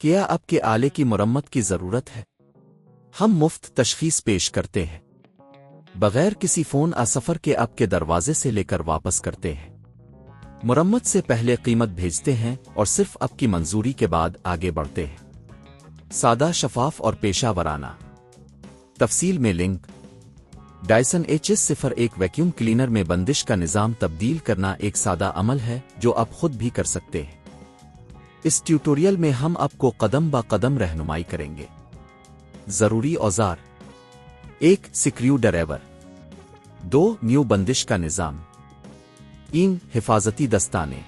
کیا آپ کے آلے کی مرمت کی ضرورت ہے؟ ہم مفت تشخیص پیش کرتے ہیں، بغیر کسی فون سفر کے آپ کے دروازے سے لے کر واپس کرتے ہیں۔ مرمت سے پہلے قیمت بھیجتے ہیں اور صرف آپ کی منظوری کے بعد آگے بڑھتے ہیں۔ سادہ، شفاف اور پیشہ ورانہ۔ تفصیل میں link. Dyson HS01 vacuum cleaner میں بندش کا نظام تبدیل کرنا ایک سادہ عمل ہے جو آپ خود بھی کر سکتے ہیں۔ اس ٹیوٹوریل میں ہم آپ کو قدم با قدم رہنمائی کریں گے۔ ضروری اوزار: 1 سکریو ڈرایور، 2 نیو بندش کا نظام، 3 حفاظتی دستانے۔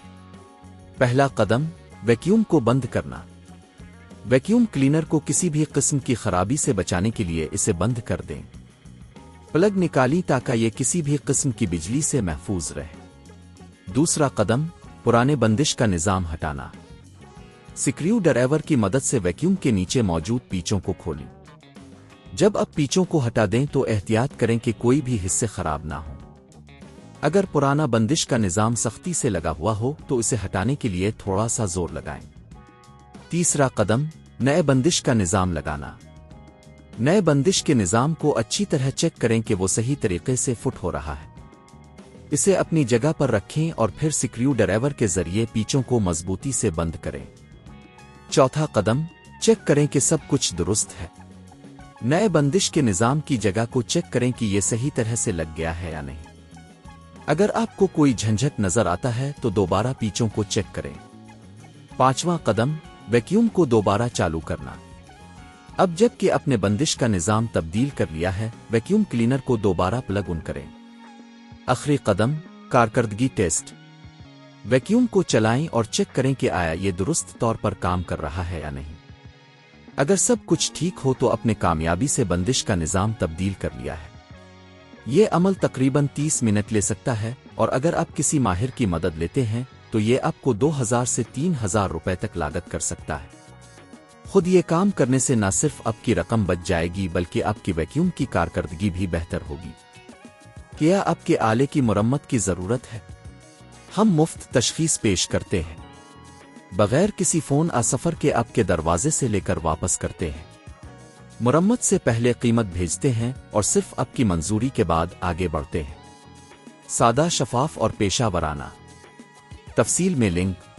پہلا قدم، ویکیوم کو بند کرنا۔ ویکیوم کلینر کو کسی بھی قسم کی خرابی سے بچانے کے لیے اسے بند کر دیں۔ پلگ نکالی تاکہ یہ کسی بھی قسم کی بجلی سے محفوظ رہے۔ دوسرا قدم، پرانے بندش کا نظام ہٹانا۔ سکریو ڈرایور کی مدد سے ویکیوم کے نیچے موجود پیچوں کو کھولیں۔ جب آپ پیچوں کو ہٹا دیں تو احتیاط کریں کہ کوئی بھی حصے خراب نہ ہوں۔ اگر پرانا بندش کا نظام سختی سے لگا ہوا ہو تو اسے ہٹانے کے لیے تھوڑا سا زور لگائیں۔ تیسرا قدم، نئے بندش کا نظام لگانا۔ نئے بندش کے نظام کو اچھی طرح چیک کریں کہ وہ صحیح طریقے سے فٹ ہو رہا ہے۔ اسے اپنی جگہ پر رکھیں اور پھر سکریو ڈرایور کے ذریعے پیچوں کو مضبوطی سے بند کریں۔ چوتھا قدم، چیک کریں کہ سب کچھ درست ہے۔ نئے بندش کے نظام کی جگہ کو چیک کریں کہ یہ صحیح طرح سے لگ گیا ہے یا نہیں۔ اگر آپ کو کوئی جھنجھٹ نظر آتا ہے تو دوبارہ پیچوں کو چیک کریں۔ پانچواں قدم، ویکیوم کو دوبارہ چالو کرنا۔ اب جب کہ اپنے بندش کا نظام تبدیل کر لیا ہے، ویکیوم کلینر کو دوبارہ پلگ ان کریں۔ آخری قدم، کارکردگی ٹیسٹ۔ ویکیوم کو چلائیں اور چیک کریں کہ آیا یہ درست طور پر کام کر رہا ہے یا نہیں۔ اگر سب کچھ ٹھیک ہو تو اپنے کامیابی سے بندش کا نظام تبدیل کر لیا ہے۔ یہ عمل تقریباً 30 منٹ لے سکتا ہے، اور اگر آپ کسی ماہر کی مدد لیتے ہیں تو یہ آپ کو 2000 سے 3000 روپے تک لاگت کر سکتا ہے۔ خود یہ کام کرنے سے نہ صرف آپ کی رقم بچ جائے گی بلکہ آپ کی ویکیوم کی کارکردگی بھی بہتر ہوگی۔ کیا آپ کے آلے کی مرمت کی ضرورت ہے؟ ہم مفت تشخیص پیش کرتے ہیں، بغیر کسی فون سفر کے آپ کے دروازے سے لے کر واپس کرتے ہیں۔ مرمت سے پہلے قیمت بھیجتے ہیں اور صرف آپ کی منظوری کے بعد آگے بڑھتے ہیں۔ سادہ، شفاف اور پیشہ ورانہ۔ تفصیل میں لنک۔